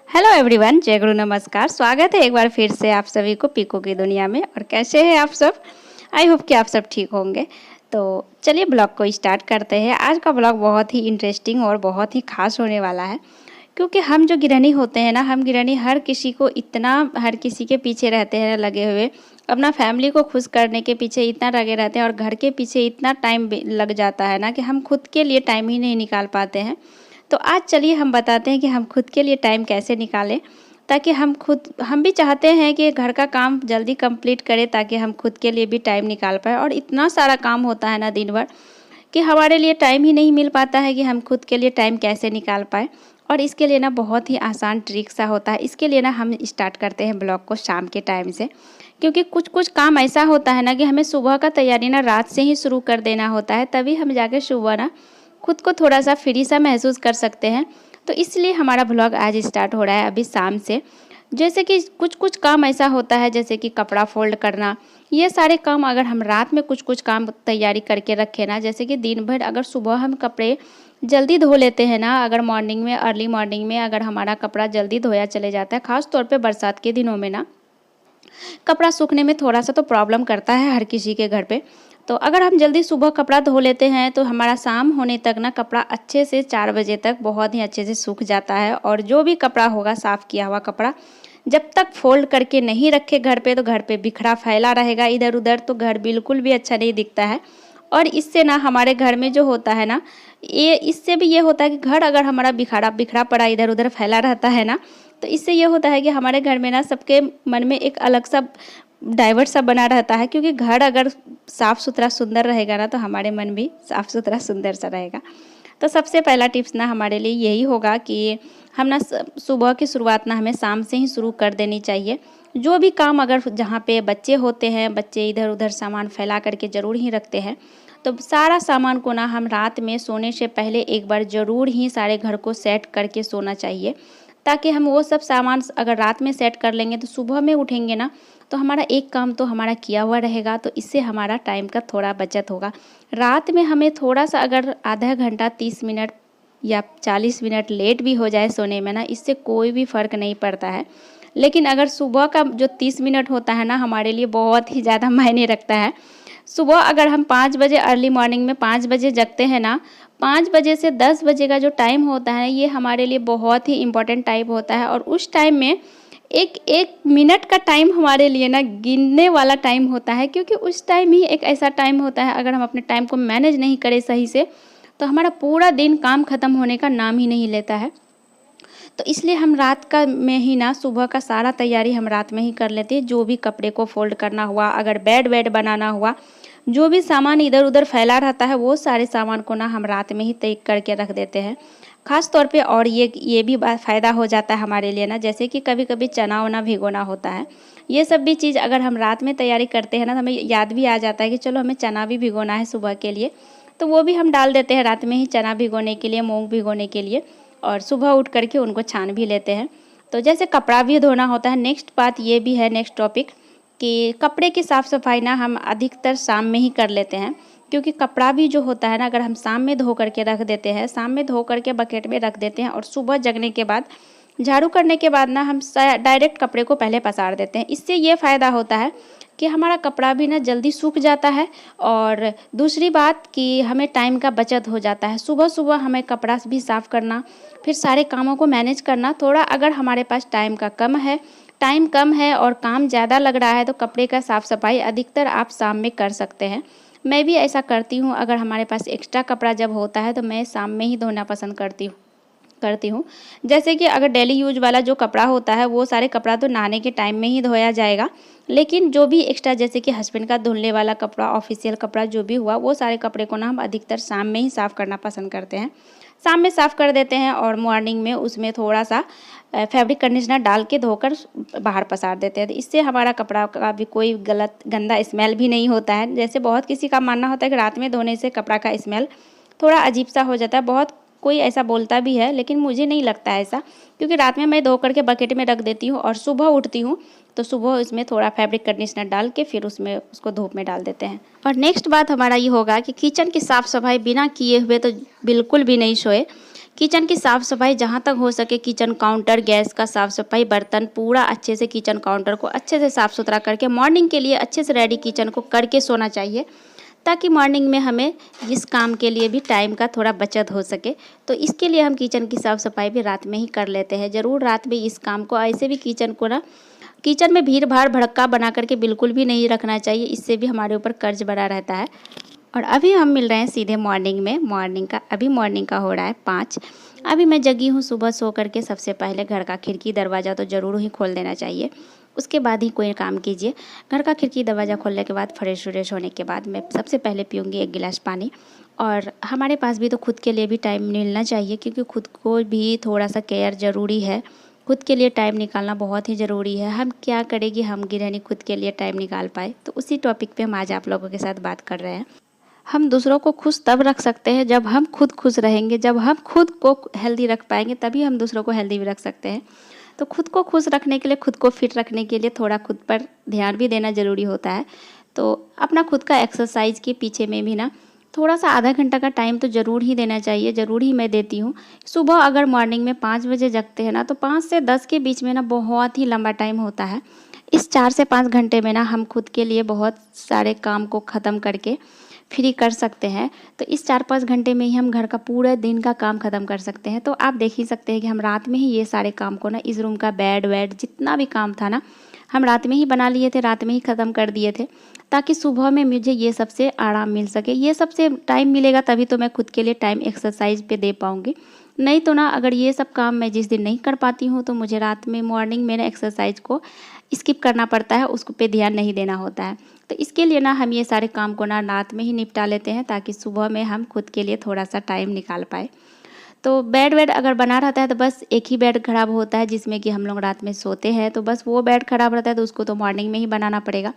Hello everyone, जय गुरु नमस्कार। स्वागत है एक बार फिर से आप सभी को पीको की दुनिया में। और कैसे हैं आप सब? आई होप कि आप सब ठीक होंगे। तो चलिए ब्लॉग को स्टार्ट करते हैं। आज का ब्लॉग बहुत ही इंटरेस्टिंग और बहुत ही खास होने वाला है, क्योंकि हम जो गृहिणी होते हैं ना, हम गृहिणी हर किसी को इतना हर किसी के पीछे रहते हैं लगे हुए, अपना फैमिली को खुश करने के पीछे इतना लगे रहते हैं और घर के पीछे इतना टाइम लग जाता है ना कि हम खुद के लिए टाइम ही नहीं निकाल पाते हैं। तो आज चलिए हम बताते हैं कि हम खुद के लिए टाइम कैसे निकालें, ताकि हम भी चाहते हैं कि घर का काम जल्दी कंप्लीट करें, ताकि हम खुद के लिए भी टाइम निकाल पाएँ। और इतना सारा काम होता है ना दिन भर कि हमारे लिए टाइम ही नहीं मिल पाता है कि हम खुद के लिए टाइम कैसे निकाल पाएँ। और इसके लिए ना बहुत ही आसान ट्रिक सा होता है। इसके लिए ना हम स्टार्ट करते हैं ब्लॉग को शाम के टाइम से, क्योंकि कुछ कुछ काम ऐसा होता है ना कि हमें सुबह का तैयारी ना रात से ही शुरू कर देना होता है, तभी हम जाके सुबह ना खुद को थोड़ा सा फ्री सा महसूस कर सकते हैं। तो इसलिए हमारा ब्लॉग आज स्टार्ट हो रहा है अभी शाम से। जैसे कि कुछ कुछ काम ऐसा होता है, जैसे कि कपड़ा फोल्ड करना, ये सारे काम अगर हम रात में कुछ कुछ काम तैयारी करके रखें ना, जैसे कि दिन भर अगर सुबह हम कपड़े जल्दी धो लेते हैं ना, अगर मॉर्निंग में अर्ली मॉर्निंग में अगर हमारा कपड़ा जल्दी धोया चले जाता है, ख़ास तौर पे बरसात के दिनों में ना कपड़ा सूखने में थोड़ा सा तो प्रॉब्लम करता है हर किसी के घर पे। तो अगर हम जल्दी सुबह कपड़ा धो लेते हैं तो हमारा शाम होने तक ना कपड़ा अच्छे से 4 बजे तक बहुत ही अच्छे से सूख जाता है। और जो भी कपड़ा होगा, साफ़ किया हुआ कपड़ा, जब तक फोल्ड करके नहीं रखे घर पे, तो घर पे बिखरा फैला रहेगा इधर उधर, तो घर बिल्कुल भी अच्छा नहीं दिखता है। और इससे ना हमारे घर में जो होता है ना, ये इससे भी ये होता है कि घर अगर हमारा बिखरा बिखरा पड़ा इधर उधर फैला रहता है ना, तो इससे ये होता है कि हमारे घर में ना सबके मन में एक अलग सा डाइवर्ट सा बना रहता है। क्योंकि घर अगर साफ़ सुथरा सुंदर रहेगा ना, तो हमारे मन भी साफ़ सुथरा सुंदर सा रहेगा। तो सबसे पहला टिप्स ना हमारे लिए यही होगा कि हम ना सुबह की शुरुआत ना हमें शाम से ही शुरू कर देनी चाहिए। जो भी काम, अगर जहाँ पे बच्चे होते हैं, बच्चे इधर उधर सामान फैला करके ज़रूर ही रखते हैं, तो सारा सामान को ना हम रात में सोने से पहले एक बार ज़रूर ही सारे घर को सेट करके सोना चाहिए, ताकि हम वो सब सामान अगर रात में सेट कर लेंगे तो सुबह में उठेंगे ना, तो हमारा एक काम तो हमारा किया हुआ रहेगा। तो इससे हमारा टाइम का थोड़ा बचत होगा। रात में हमें थोड़ा सा अगर आधा घंटा 30 मिनट या 40 मिनट लेट भी हो जाए सोने में ना, इससे कोई भी फ़र्क नहीं पड़ता है। लेकिन अगर सुबह का जो 30 मिनट होता है ना, हमारे लिए बहुत ही ज़्यादा मायने रखता है। सुबह अगर हम 5 बजे अर्ली मॉर्निंग में 5 बजे जगते हैं ना, 5 बजे से 10 बजे का जो टाइम होता है, ये हमारे लिए बहुत ही इम्पोर्टेंट टाइम होता है। और उस टाइम में एक एक मिनट का टाइम हमारे लिए ना गिनने वाला टाइम होता है, क्योंकि उस टाइम ही एक ऐसा टाइम होता है, अगर हम अपने टाइम को मैनेज नहीं करें सही से, तो हमारा पूरा दिन काम ख़त्म होने का नाम ही नहीं लेता है। तो इसलिए हम रात का में ही ना सुबह का सारा तैयारी हम रात में ही कर लेते हैं। जो भी कपड़े को फोल्ड करना हुआ, अगर बेड वेड बनाना हुआ, जो भी सामान इधर उधर फैला रहता है, वो सारे सामान को ना हम रात में ही तय करके रख देते हैं ख़ास तौर पे। और ये भी फ़ायदा हो जाता है हमारे लिए ना, जैसे कि कभी कभी चना वना भिगोना होता है, ये सब भी चीज़ अगर हम रात में तैयारी करते हैं ना, तो हमें याद भी आ जाता है कि चलो हमें चना भी भिगोना है सुबह के लिए, तो वो भी हम डाल देते हैं रात में ही, चना भिगोने के लिए, मूंग भिगोने के लिए। और सुबह उठ करके उनको छान भी लेते हैं। तो जैसे कपड़ा भी धोना होता है, नेक्स्ट बात ये भी है, नेक्स्ट टॉपिक, कि कपड़े की साफ़ सफाई ना हम अधिकतर शाम में ही कर लेते हैं। क्योंकि कपड़ा भी जो होता है ना, अगर हम शाम में धो करके रख देते हैं, शाम में धो करके बकेट में रख देते हैं, और सुबह जगने के बाद झाड़ू करने के बाद ना हम डायरेक्ट कपड़े को पहले पसार देते हैं। इससे ये फ़ायदा होता है कि हमारा कपड़ा भी ना जल्दी सूख जाता है। और दूसरी बात कि हमें टाइम का बचत हो जाता है। सुबह सुबह हमें कपड़ा भी साफ़ करना, फिर सारे कामों को मैनेज करना, थोड़ा अगर हमारे पास टाइम कम है और काम ज़्यादा लग रहा है, तो कपड़े का साफ़ सफाई अधिकतर आप शाम में कर सकते हैं। मैं भी ऐसा करती हूँ। अगर हमारे पास एक्स्ट्रा कपड़ा जब होता है, तो मैं शाम में ही धोना पसंद करती हूँ। जैसे कि अगर डेली यूज वाला जो कपड़ा होता है, वो सारे कपड़ा तो नहाने के टाइम में ही धोया जाएगा। लेकिन जो भी एक्स्ट्रा, जैसे कि हस्बैंड का धुलने वाला कपड़ा, ऑफिशियल कपड़ा जो भी हुआ, वो सारे कपड़े को ना हम अधिकतर शाम में ही साफ़ करना पसंद करते हैं। शाम में साफ़ कर देते हैं और मॉर्निंग में उसमें थोड़ा सा फैब्रिक कंडीशनर डाल के धोकर बाहर पसार देते हैं। तो इससे हमारा कपड़ा का भी कोई गलत गंदा स्मेल भी नहीं होता है। जैसे बहुत किसी का मानना होता है कि रात में धोने से कपड़ा का स्मेल थोड़ा अजीब सा हो जाता है, बहुत कोई ऐसा बोलता भी है, लेकिन मुझे नहीं लगता है ऐसा। क्योंकि रात में मैं धो करके बकेट में रख देती हूँ, और सुबह उठती हूँ तो सुबह इसमें थोड़ा फैब्रिक कंडीशनर डाल के फिर उसमें उसको धूप में डाल देते हैं। और नेक्स्ट बात हमारा ये होगा कि किचन की साफ़ सफाई बिना किए हुए तो बिल्कुल भी नहीं सोए। किचन की साफ़ सफाई जहाँ तक हो सके, किचन काउंटर, गैस का साफ़ सफाई, बर्तन पूरा अच्छे से किचन काउंटर को अच्छे से साफ़ सुथरा करके मॉर्निंग के लिए अच्छे से रेडी किचन को करके सोना चाहिए, ताकि मॉर्निंग में हमें इस काम के लिए भी टाइम का थोड़ा बचत हो सके। तो इसके लिए हम किचन की साफ़ सफाई भी रात में ही कर लेते हैं। ज़रूर रात में इस काम को, ऐसे भी किचन को ना, किचन में भीड़ भाड़ भड़क्का बना करके बिल्कुल भी नहीं रखना चाहिए, इससे भी हमारे ऊपर कर्ज बना रहता है। और अभी हम मिल रहे हैं सीधे मॉर्निंग में। मॉर्निंग का हो रहा है 5। अभी मैं जगी हूँ। सुबह सो करके सबसे पहले घर का खिड़की दरवाज़ा तो ज़रूर ही खोल देना चाहिए, उसके बाद ही कोई काम कीजिए। घर का खिड़की दरवाज़ा खोलने के बाद फ्रेश व्रेश होने के बाद मैं सबसे पहले पीऊँगी 1 गिलास पानी। और हमारे पास भी तो खुद के लिए भी टाइम मिलना चाहिए, क्योंकि खुद को भी थोड़ा सा केयर ज़रूरी है। खुद के लिए टाइम निकालना बहुत ही ज़रूरी है। हम क्या करें कि हम गृहिणी खुद के लिए टाइम निकाल पाए, तो उसी टॉपिक पे हम आज आप लोगों के साथ बात कर रहे हैं। हम दूसरों को खुश तब रख सकते हैं जब हम खुद खुश रहेंगे। जब हम खुद को हेल्दी रख पाएंगे तभी हम दूसरों को हेल्दी भी रख सकते हैं। तो खुद को खुश रखने के लिए, खुद को फिट रखने के लिए थोड़ा खुद पर ध्यान भी देना ज़रूरी होता है। तो अपना खुद का एक्सरसाइज के पीछे में भी ना थोड़ा सा आधा घंटा का टाइम तो ज़रूर ही देना चाहिए। ज़रूर ही मैं देती हूँ। सुबह अगर मॉर्निंग में 5 बजे जगते हैं ना, तो 5 से 10 के बीच में ना बहुत ही लंबा टाइम होता है। इस 4 से 5 घंटे में ना हम खुद के लिए बहुत सारे काम को ख़त्म करके फ्री कर सकते हैं। तो इस 4-5 घंटे में ही हम घर का पूरे दिन का काम ख़त्म कर सकते हैं। तो आप देख ही सकते हैं कि हम रात में ही ये सारे काम को ना, इस रूम का बेड वेड जितना भी काम था ना, हम रात में ही बना लिए थे, रात में ही ख़त्म कर दिए थे, ताकि सुबह में मुझे ये सबसे आराम मिल सके। ये सबसे टाइम मिलेगा तभी तो मैं खुद के लिए टाइम एक्सरसाइज पे दे पाऊँगी। नहीं तो ना, अगर ये सब काम मैं जिस दिन नहीं कर पाती हूँ, तो मुझे रात में मॉर्निंग में ना एक्सरसाइज को स्किप करना पड़ता है, उसको पे ध्यान नहीं देना होता है। तो इसके लिए ना हम ये सारे काम को ना रात में ही निपटा लेते हैं, ताकि सुबह में हम खुद के लिए थोड़ा सा टाइम निकाल पाए। तो बेड वेड अगर बना रहता है तो बस एक ही बेड खराब होता है जिसमें कि हम लोग रात में सोते हैं, तो बस वो बेड खराब रहता है, तो उसको तो मॉर्निंग में ही बनाना पड़ेगा।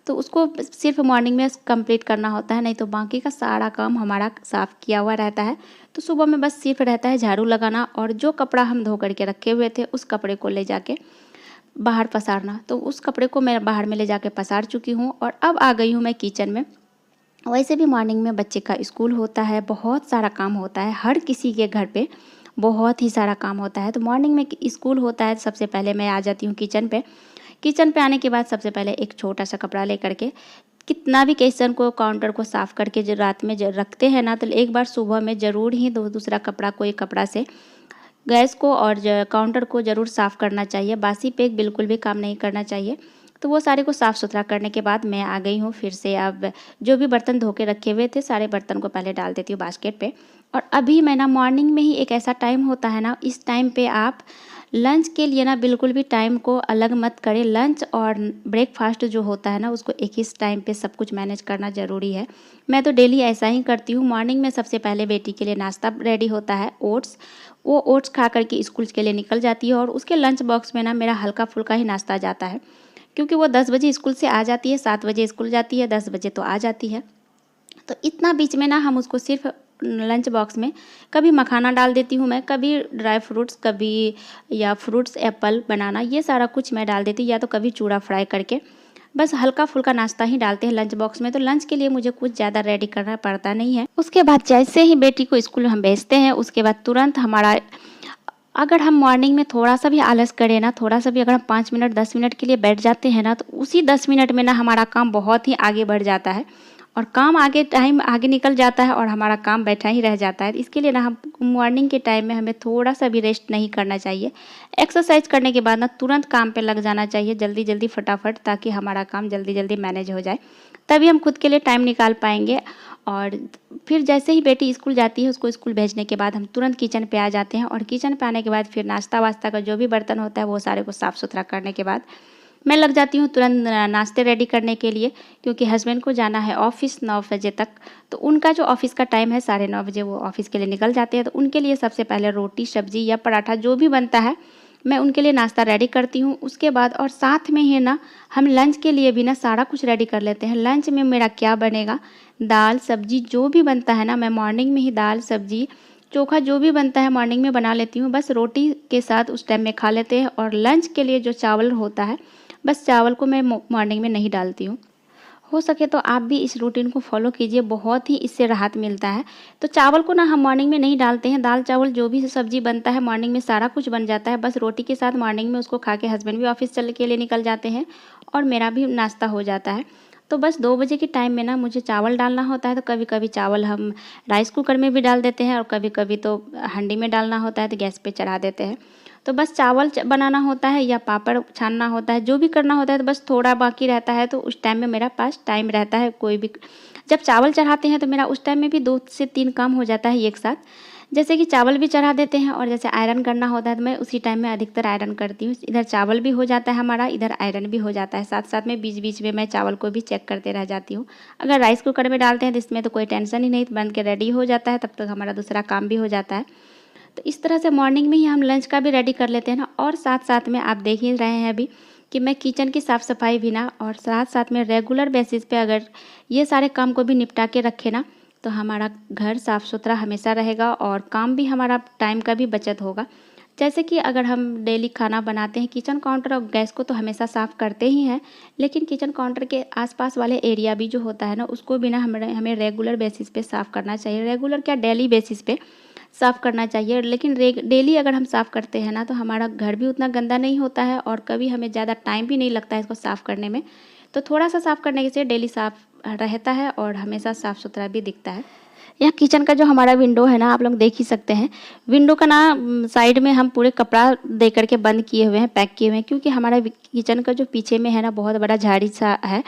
तो उसको सिर्फ मॉर्निंग में कंप्लीट करना होता है, नहीं तो बाकी का सारा काम हमारा साफ़ किया हुआ रहता है। तो सुबह में बस सिर्फ रहता है झाड़ू लगाना, और जो कपड़ा हम धो करके रखे हुए थे उस कपड़े को ले जाके बाहर पसारना। तो उस कपड़े को मैं बाहर में ले जाके पसार चुकी हूँ, और अब आ गई हूँ मैं किचन में। वैसे भी मॉर्निंग में बच्चे का स्कूल होता है, बहुत सारा काम होता है, हर किसी के घर पे बहुत ही सारा काम होता है। तो मॉर्निंग में स्कूल होता है, सबसे पहले मैं आ जाती हूँ किचन पे। किचन पे आने के बाद सबसे पहले एक छोटा सा कपड़ा ले करके, कितना भी किचन को काउंटर को साफ़ करके जो रात में रखते हैं ना, तो एक बार सुबह में ज़रूर ही दूसरा कपड़ा, कोई कपड़ा से गैस को और काउंटर को ज़रूर साफ़ करना चाहिए। बासी पे बिल्कुल भी काम नहीं करना चाहिए। तो वो सारे को साफ़ सुथरा करने के बाद मैं आ गई हूँ फिर से। अब जो भी बर्तन धो के रखे हुए थे, सारे बर्तन को पहले डाल देती हूँ बास्केट पे। और अभी मैं ना, मॉर्निंग में ही एक ऐसा टाइम होता है ना, इस टाइम पे आप लंच के लिए ना बिल्कुल भी टाइम को अलग मत करें। लंच और ब्रेकफास्ट जो होता है ना, उसको एक ही टाइम पे सब कुछ मैनेज करना ज़रूरी है। मैं तो डेली ऐसा ही करती हूँ। मॉर्निंग में सबसे पहले बेटी के लिए नाश्ता रेडी होता है, ओट्स। वो ओट्स खा करके स्कूल के लिए निकल जाती है, और उसके लंच बॉक्स में ना मेरा हल्का फुल्का ही नाश्ता जाता है, क्योंकि वो 10 बजे स्कूल से आ जाती है, 7 बजे स्कूल जाती है, 10 बजे तो आ जाती है। तो इतना बीच में ना हम उसको सिर्फ लंच बॉक्स में कभी मखाना डाल देती हूँ मैं, कभी ड्राई फ्रूट्स, कभी या फ्रूट्स, एप्पल, बनाना, ये सारा कुछ मैं डाल देती हूँ, या तो कभी चूड़ा फ्राई करके। बस हल्का फुल्का नाश्ता ही डालते हैं लंच बॉक्स में। तो लंच के लिए मुझे कुछ ज़्यादा रेडी करना पड़ता नहीं है। उसके बाद जैसे ही बेटी को स्कूल हम भेजते हैं, उसके बाद तुरंत हमारा, अगर हम मॉर्निंग में थोड़ा सा भी आलस करें ना, थोड़ा सा भी अगर हम 5 मिनट 10 मिनट के लिए बैठ जाते हैं ना, तो उसी 10 मिनट में ना हमारा काम बहुत ही आगे बढ़ जाता है, और काम आगे, टाइम आगे निकल जाता है, और हमारा काम बैठा ही रह जाता है। इसके लिए ना हम मॉर्निंग के टाइम में हमें थोड़ा सा भी रेस्ट नहीं करना चाहिए। एक्सरसाइज करने के बाद ना तुरंत काम पे लग जाना चाहिए, जल्दी जल्दी फटाफट, ताकि हमारा काम जल्दी जल्दी मैनेज हो जाए। तभी हम खुद के लिए टाइम निकाल पाएंगे। और फिर जैसे ही बेटी स्कूल जाती है, उसको स्कूल भेजने के बाद हम तुरंत किचन पे आ जाते हैं, और किचन पे आने के बाद फिर नाश्ता वास्ता का जो भी बर्तन होता है वो सारे को साफ़ सुथरा करने के बाद मैं लग जाती हूँ तुरंत नाश्ते रेडी करने के लिए, क्योंकि हस्बैंड को जाना है ऑफिस 9 बजे तक। तो उनका जो ऑफिस का टाइम है 9:30 बजे, वो ऑफिस के लिए निकल जाते हैं। तो उनके लिए सबसे पहले रोटी, सब्जी या पराठा जो भी बनता है, मैं उनके लिए नाश्ता रेडी करती हूँ। उसके बाद और साथ में ही ना हम लंच के लिए भी ना सारा कुछ रेडी कर लेते हैं। लंच में मेरा क्या बनेगा, दाल सब्जी जो भी बनता है ना, मैं मॉर्निंग में ही दाल सब्जी चोखा जो भी बनता है मॉर्निंग में बना लेती हूँ। बस रोटी के साथ उस टाइम में खा लेते हैं। और लंच के लिए जो चावल होता है, बस चावल को मैं मॉर्निंग में नहीं डालती हूँ। हो सके तो आप भी इस रूटीन को फॉलो कीजिए, बहुत ही इससे राहत मिलता है। तो चावल को ना हम मॉर्निंग में नहीं डालते हैं, दाल चावल जो भी सब्जी बनता है मॉर्निंग में सारा कुछ बन जाता है, बस रोटी के साथ मॉर्निंग में उसको खा के हस्बैंड भी ऑफिस चल के लिए निकल जाते हैं और मेरा भी नाश्ता हो जाता है। तो बस 2 बजे के टाइम में ना मुझे चावल डालना होता है, तो कभी कभी चावल हम राइस कुकर में भी डाल देते हैं और कभी कभी तो हंडी में डालना होता है तो गैस पे चढ़ा देते हैं। तो बस चावल बनाना होता है या पापड़ छानना होता है, जो भी करना होता है, तो बस थोड़ा बाकी रहता है, तो उस टाइम में मेरा पास टाइम रहता है। कोई भी जब चावल चढ़ाते हैं तो मेरा उस टाइम में भी 2 से 3 काम हो जाता है एक साथ। जैसे कि चावल भी चढ़ा देते हैं और जैसे आयरन करना होता है तो मैं उसी टाइम में अधिकतर आयरन करती हूँ। इधर चावल भी हो जाता है हमारा, इधर आयरन भी हो जाता है, साथ साथ में बीच बीच में मैं चावल को भी चेक करते रह जाती हूँ। अगर राइस कुकर में डालते हैं तो इसमें तो कोई टेंशन ही नहीं, बन के रेडी हो जाता है, तब तक हमारा दूसरा काम भी हो जाता है। तो इस तरह से मॉर्निंग में ही हम लंच का भी रेडी कर लेते हैं ना। और साथ साथ में आप देख ही रहे हैं अभी कि मैं किचन की साफ़ सफाई भी ना, और साथ साथ में रेगुलर बेसिस पे अगर ये सारे काम को भी निपटा के रखे ना, तो हमारा घर साफ़ सुथरा हमेशा रहेगा और काम भी हमारा टाइम का भी बचत होगा। जैसे कि अगर हम डेली खाना बनाते हैं, किचन काउंटर और गैस को तो हमेशा साफ़ करते ही हैं, लेकिन किचन काउंटर के आसपास वाले एरिया भी जो होता है ना, उसको भी ना हमें रेगुलर बेसिस पे साफ़ करना चाहिए। रेगुलर क्या, डेली बेसिस पे साफ़ करना चाहिए। लेकिन डेली अगर हम साफ़ करते हैं ना, तो हमारा घर भी उतना गंदा नहीं होता है और कभी हमें ज़्यादा टाइम भी नहीं लगता है इसको साफ़ करने में। तो थोड़ा सा साफ़ करने से डेली साफ़ रहता है और हमेशा साफ़ सुथरा भी दिखता है। यहाँ किचन का जो हमारा विंडो है ना, आप लोग देख ही सकते हैं। विंडो का ना साइड में हम पूरे कपड़ा दे करके बंद किए हुए हैं, पैक किए हुए हैं, क्योंकि हमारा किचन का जो पीछे में है ना, बहुत बड़ा झाड़ी सा है,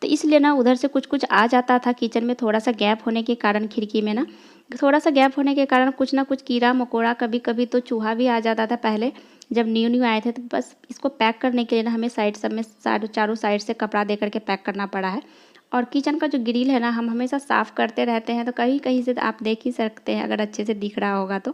तो इसलिए ना उधर से कुछ कुछ आ जाता था। किचन में थोड़ा सा गैप होने के कारण, खिड़की में ना थोड़ा सा गैप होने के कारण कुछ ना कुछ कीड़ा मकोड़ा, कभी कभी तो चूहा भी आ जाता था पहले जब न्यू न्यू आए थे। तो बस इसको पैक करने के लिए ना हमें साइड सब में चारों साइड से कपड़ा दे करके पैक करना पड़ा है। और किचन का जो ग्रिल है ना, हम हमेशा साफ़ करते रहते हैं, तो कहीं कहीं से आप देख ही सकते हैं, अगर अच्छे से दिख रहा होगा तो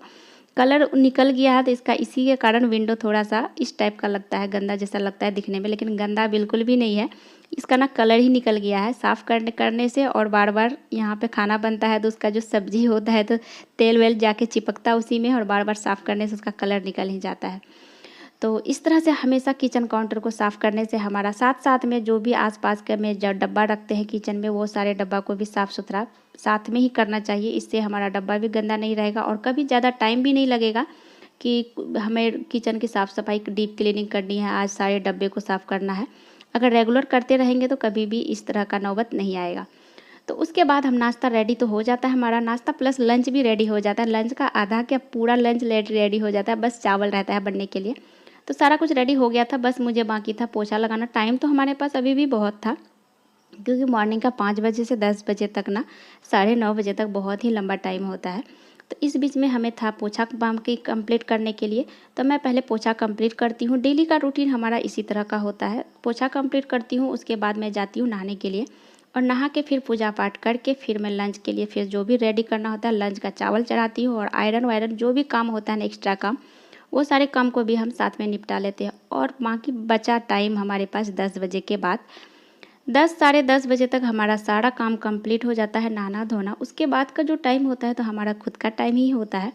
कलर निकल गया है, तो इसका इसी के कारण विंडो थोड़ा सा इस टाइप का लगता है, गंदा जैसा लगता है दिखने में, लेकिन गंदा बिल्कुल भी नहीं है। इसका ना कलर ही निकल गया है साफ़ करने से। और बार बार यहाँ पे खाना बनता है तो उसका जो सब्जी होता है तो तेल वेल जाके चिपकता उसी में, और बार बार साफ़ करने से उसका कलर निकल ही जाता है। तो इस तरह से हमेशा किचन काउंटर को साफ़ करने से हमारा साथ साथ में जो भी आसपास के में जो डब्बा रखते हैं किचन में, वो सारे डब्बा को भी साफ़ सुथरा साथ में ही करना चाहिए। इससे हमारा डब्बा भी गंदा नहीं रहेगा और कभी ज़्यादा टाइम भी नहीं लगेगा कि हमें किचन की साफ़ सफाई डीप क्लीनिंग करनी है, आज सारे डब्बे को साफ़ करना है। अगर रेगुलर करते रहेंगे तो कभी भी इस तरह का नौबत नहीं आएगा। तो उसके बाद हम नाश्ता रेडी तो हो जाता है हमारा, नाश्ता प्लस लंच भी रेडी हो जाता है। लंच का आधा क्या पूरा लंच रेडी हो जाता है, बस चावल रहता है बनने के लिए। तो सारा कुछ रेडी हो गया था, बस मुझे बाकी था पोछा लगाना। टाइम तो हमारे पास अभी भी बहुत था, क्योंकि मॉर्निंग का 5 बजे से 10 बजे तक ना 9:30 बजे तक बहुत ही लंबा टाइम होता है। तो इस बीच में हमें था पोछा बाकी कंप्लीट करने के लिए। तो मैं पहले पोछा कंप्लीट करती हूँ। डेली का रूटीन हमारा इसी तरह का होता है, पोछा कंप्लीट करती हूँ, उसके बाद मैं जाती हूँ नहाने के लिए, और नहा के फिर पूजा पाठ करके फिर मैं लंच के लिए फिर जो भी रेडी करना होता है, लंच का चावल चढ़ाती हूँ, और आयरन वायरन जो भी काम होता है ना एक्स्ट्रा काम, वो सारे काम को भी हम साथ में निपटा लेते हैं। और बाकी बचा टाइम हमारे पास 10 बजे के बाद, 10 साढ़े 10 बजे तक हमारा सारा काम कंप्लीट हो जाता है, नहाना धोना। उसके बाद का जो टाइम होता है तो हमारा खुद का टाइम ही होता है।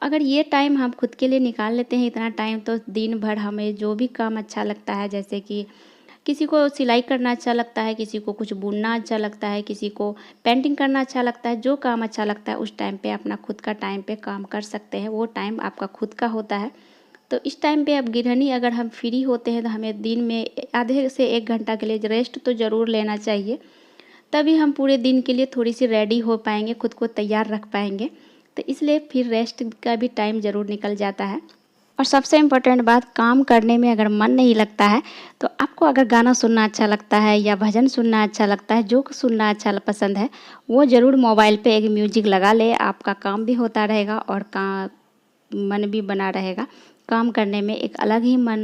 अगर ये टाइम हम खुद के लिए निकाल लेते हैं इतना टाइम, तो दिन भर हमें जो भी काम अच्छा लगता है, जैसे कि किसी को सिलाई करना अच्छा लगता है, किसी को कुछ बुनना अच्छा लगता है, किसी को पेंटिंग करना अच्छा लगता है, जो काम अच्छा लगता है उस टाइम पे अपना खुद का टाइम पे काम कर सकते हैं। वो टाइम आपका खुद का होता है। तो इस टाइम पे अब गृहिणी अगर हम फ्री होते हैं तो हमें दिन में आधे से 1 घंटा के लिए रेस्ट तो ज़रूर लेना चाहिए, तभी हम पूरे दिन के लिए थोड़ी सी रेडी हो पाएंगे, खुद को तैयार रख पाएंगे। तो इसलिए फिर रेस्ट का भी टाइम ज़रूर निकल जाता है। और सबसे इम्पोर्टेंट बात, काम करने में अगर मन नहीं लगता है, तो आपको अगर गाना सुनना अच्छा लगता है या भजन सुनना अच्छा लगता है, जो सुनना अच्छा पसंद है, वो ज़रूर मोबाइल पे एक म्यूजिक लगा ले। आपका काम भी होता रहेगा और मन भी बना रहेगा। काम करने में एक अलग ही मन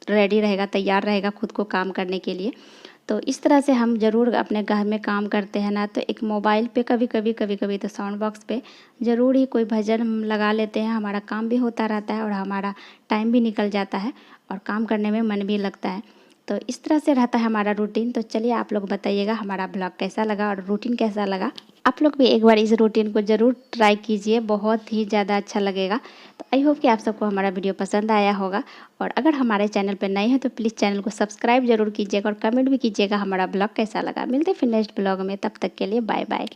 रेडी रहेगा, तैयार रहेगा खुद को काम करने के लिए। तो इस तरह से हम ज़रूर अपने घर में काम करते हैं ना, तो एक मोबाइल पे कभी कभी तो साउंड बॉक्स पे ज़रूर ही कोई भजन हम लगा लेते हैं। हमारा काम भी होता रहता है और हमारा टाइम भी निकल जाता है और काम करने में मन भी लगता है। तो इस तरह से रहता है हमारा रूटीन। तो चलिए आप लोग बताइएगा हमारा ब्लॉग कैसा लगा और रूटीन कैसा लगा। आप लोग भी एक बार इस रूटीन को ज़रूर ट्राई कीजिए, बहुत ही ज़्यादा अच्छा लगेगा। तो आई होप कि आप सबको हमारा वीडियो पसंद आया होगा, और अगर हमारे चैनल पर नए हैं तो प्लीज़ चैनल को सब्सक्राइब ज़रूर कीजिएगा और कमेंट भी कीजिएगा हमारा ब्लॉग कैसा लगा। मिलते हैं फिर नेक्स्ट ब्लॉग में, तब तक के लिए बाय बाय।